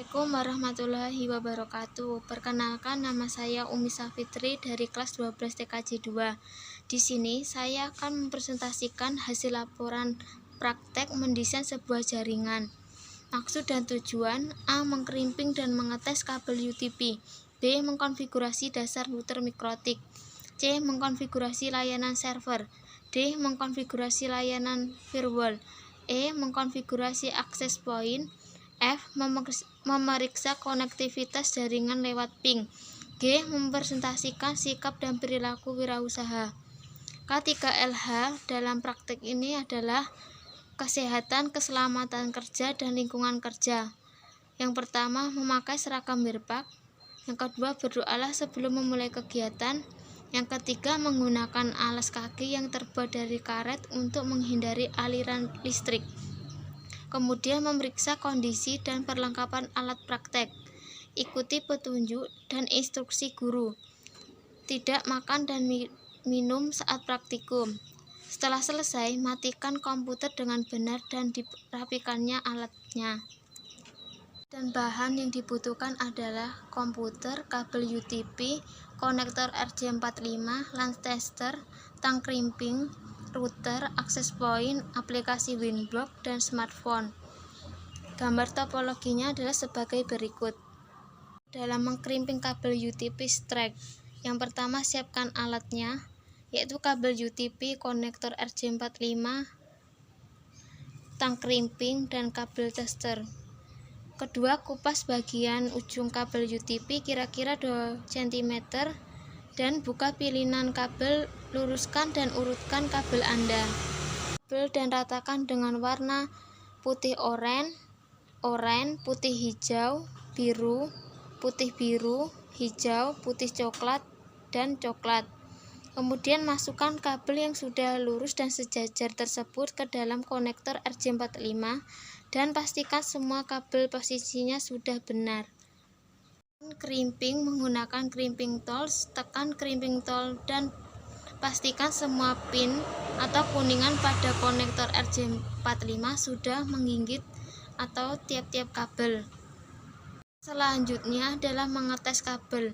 Assalamualaikum warahmatullahi wabarakatuh. Perkenalkan, nama saya Umi Safitri dari kelas 12 TKJ 2. Di sini saya akan mempresentasikan hasil laporan praktek mendesain sebuah jaringan. Maksud dan tujuan: A. Mengkrimping dan mengetes kabel UTP. B. Mengkonfigurasi dasar router mikrotik. C. Mengkonfigurasi layanan server. D. Mengkonfigurasi layanan firewall. E. Mengkonfigurasi access point. F. Memeriksa konektivitas jaringan lewat ping. G. Mempresentasikan sikap dan perilaku wirausaha. K3LH dalam praktek ini adalah kesehatan, keselamatan kerja, dan lingkungan kerja. Yang pertama, memakai seragam berpak. Yang kedua, berdoalah sebelum memulai kegiatan. Yang ketiga, menggunakan alas kaki yang terbuat dari karet untuk menghindari aliran listrik. Kemudian memeriksa kondisi dan perlengkapan alat praktek. Ikuti petunjuk dan instruksi guru. Tidak makan dan minum saat praktikum. Setelah selesai, matikan komputer dengan benar dan dirapikannya alatnya. Dan bahan yang dibutuhkan adalah komputer, kabel UTP, konektor RJ45, LAN tester, tang krimping, router, access point, aplikasi Winblock, dan smartphone. Gambar topologinya adalah sebagai berikut. Dalam mengkrimping kabel UTP strike, yang pertama siapkan alatnya, yaitu kabel UTP, konektor RJ45, tang krimping, dan kabel tester. Kedua, kupas bagian ujung kabel UTP kira-kira 2 cm dan buka pilihan kabel, luruskan dan urutkan kabel Anda. Kabel dan ratakan dengan warna putih oranye, putih hijau, biru, putih biru, hijau, putih coklat, dan coklat. Kemudian masukkan kabel yang sudah lurus dan sejajar tersebut ke dalam konektor RJ45 dan pastikan semua kabel posisinya sudah benar. Krimping menggunakan crimping tools, tekan crimping tool dan pastikan semua pin atau kuningan pada konektor RJ45 sudah menggigit atau tiap-tiap kabel. Selanjutnya adalah mengetes kabel.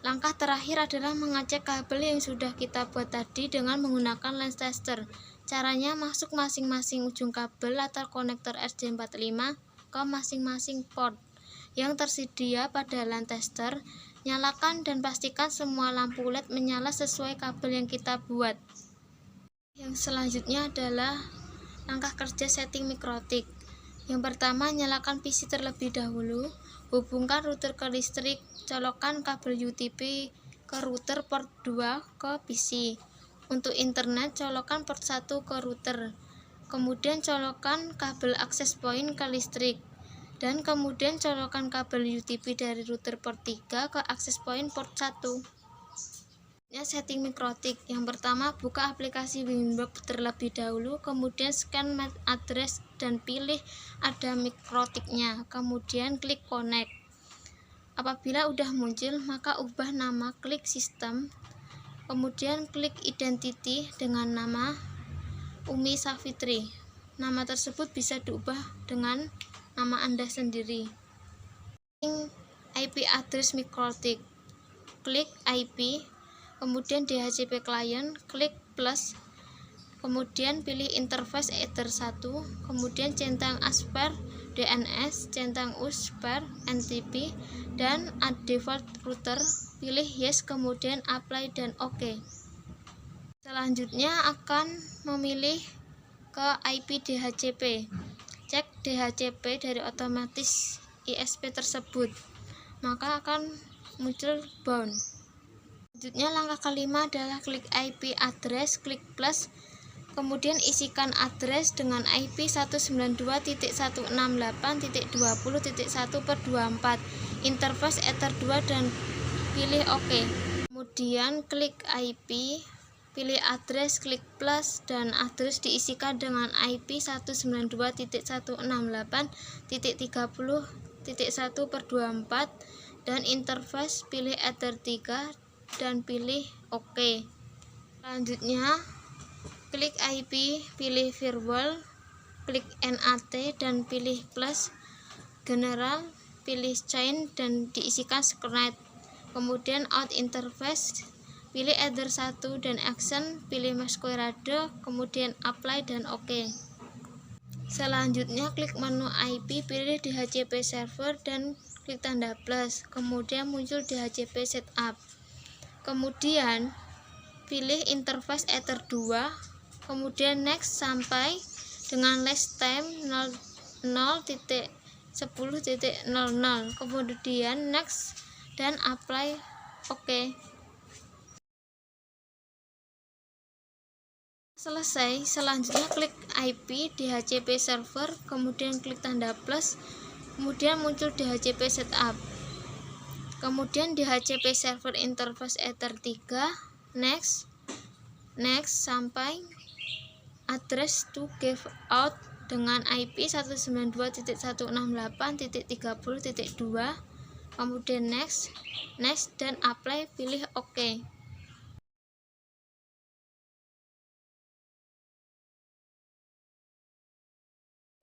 Langkah terakhir adalah mengecek kabel yang sudah kita buat tadi dengan menggunakan LAN tester. Caranya, masuk masing-masing ujung kabel atau konektor RJ45 ke masing-masing port yang tersedia pada LAN tester, nyalakan dan pastikan semua lampu LED menyala sesuai kabel yang kita buat. Yang selanjutnya adalah langkah kerja setting mikrotik. Yang pertama, nyalakan PC terlebih dahulu, hubungkan router ke listrik, colokkan kabel UTP ke router port 2 ke PC. Untuk internet, colokkan port 1 ke router, kemudian colokkan kabel access point ke listrik, dan kemudian colokkan kabel UTP dari router port 3 ke access point port 1. Setting mikrotik. Yang pertama, buka aplikasi Winblock terlebih dahulu, kemudian scan MAC address dan pilih ada mikrotiknya, kemudian klik connect. Apabila udah muncul, maka ubah nama, klik sistem, kemudian klik identity dengan nama Umi Safitri. Nama tersebut bisa diubah dengan nama Anda sendiri. IP address mikrotik, klik IP, kemudian DHCP client, klik plus, kemudian pilih interface Ether 1, kemudian centang ASPER DNS, centang USPER NTP, dan add default router, pilih yes, kemudian apply dan OK. Selanjutnya akan memilih ke IP DHCP. Cek DHCP dari otomatis ISP tersebut, maka akan muncul bound. Selanjutnya langkah kelima adalah klik IP address, klik plus, kemudian isikan address dengan IP 192.168.20.1/24, interface Ether 2 dan pilih OK. Kemudian klik IP, pilih address, klik plus, dan address diisikan dengan IP 192.168.30.1/24 dan interface pilih Ether 3 dan pilih OK. Selanjutnya klik IP, pilih firewall, klik NAT dan pilih plus general, pilih chain dan diisikan script. Kemudian out interface, pilih Ether 1 dan action, pilih Masquerade, kemudian apply dan OK. Selanjutnya klik menu IP, pilih DHCP server dan klik tanda plus, kemudian muncul DHCP setup. Kemudian pilih interface Ether 2, kemudian next sampai dengan last time 0.10.00, kemudian next dan apply OK. Selesai, selanjutnya klik IP DHCP server, kemudian klik tanda plus, kemudian muncul DHCP setup. Kemudian DHCP server interface Ether 3, next sampai address to give out dengan IP 192.168.30.2, kemudian next dan apply, pilih OK.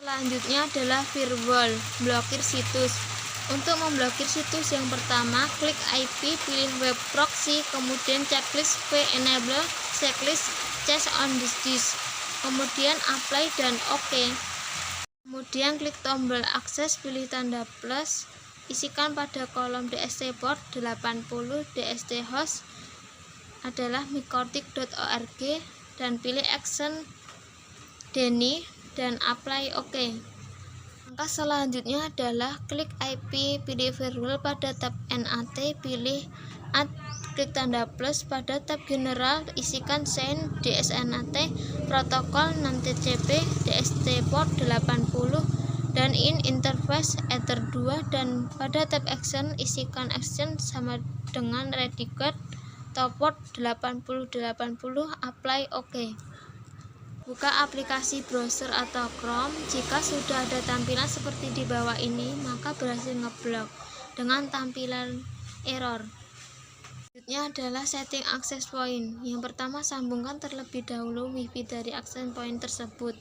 Selanjutnya adalah firewall, blokir situs. Untuk memblokir situs yang pertama, klik IP, pilih web proxy, kemudian checklist enable checklist change on this disk, kemudian apply dan OK. Kemudian klik tombol akses, pilih tanda plus, isikan pada kolom DST port 80, DST host adalah micortic.org dan pilih action Denny dan apply OK. Langkah selanjutnya adalah klik IP, pilih firewall pada tab NAT, pilih add, klik tanda plus, pada tab general isikan chain DSNAT protokol 6TCP DST port 80 dan in interface Ether 2, dan pada tab action isikan action sama dengan Redicate to port 8080, apply OK. Buka aplikasi browser atau Chrome. Jika sudah ada tampilan seperti di bawah ini, maka berhasil ngeblok dengan tampilan error. Selanjutnya adalah setting access point. Yang pertama, sambungkan terlebih dahulu WiFi dari access point tersebut.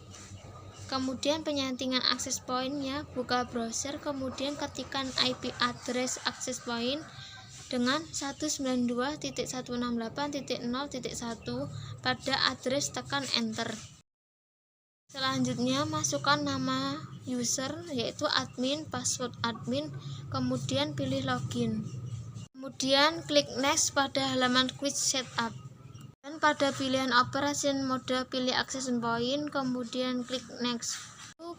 Kemudian penyampingan access point-nya, buka browser, kemudian ketikkan IP address access point dengan 192.168.0.1 pada address, tekan enter. Selanjutnya masukkan nama user yaitu admin, password admin, kemudian pilih login. Kemudian klik next pada halaman quick setup. Dan pada pilihan operation mode pilih access point, kemudian klik next.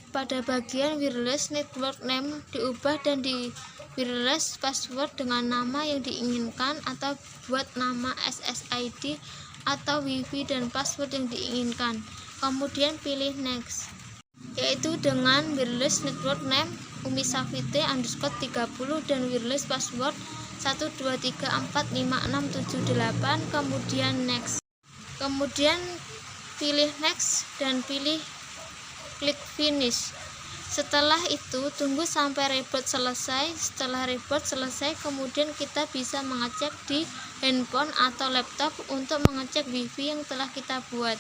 Pada bagian wireless network name diubah dan di wireless password dengan nama yang diinginkan atau buat nama SSID atau WiFi dan password yang diinginkan. Kemudian pilih next, yaitu dengan wireless network name umisafite_30 dan wireless password 123456778, kemudian next. Kemudian pilih next dan klik finish. Setelah itu tunggu sampai reboot selesai. Setelah reboot selesai, kemudian kita bisa mengecek di handphone atau laptop untuk mengecek WiFi yang telah kita buat.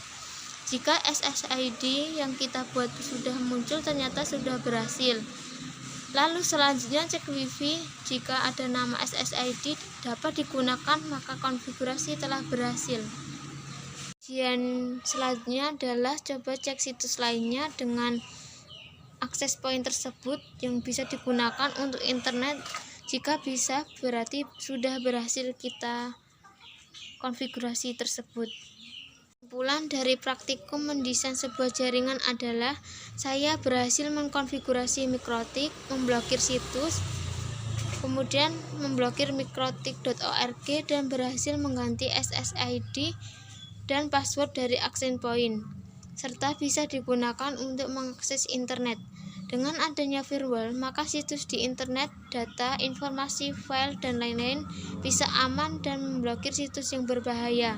Jika SSID yang kita buat sudah muncul, ternyata sudah berhasil. Lalu selanjutnya cek WiFi. Jika ada nama SSID dapat digunakan, maka konfigurasi telah berhasil. Ujian selanjutnya adalah coba cek situs lainnya dengan access point tersebut yang bisa digunakan untuk internet. Jika bisa, berarti sudah berhasil kita konfigurasi tersebut. Kesimpulan dari praktikum mendesain sebuah jaringan adalah saya berhasil mengkonfigurasi mikrotik, memblokir situs, kemudian memblokir micortic.org dan berhasil mengganti SSID dan password dari access point, serta bisa digunakan untuk mengakses internet. Dengan adanya firewall, maka situs di internet, data, informasi, file, dan lain-lain bisa aman dan memblokir situs yang berbahaya.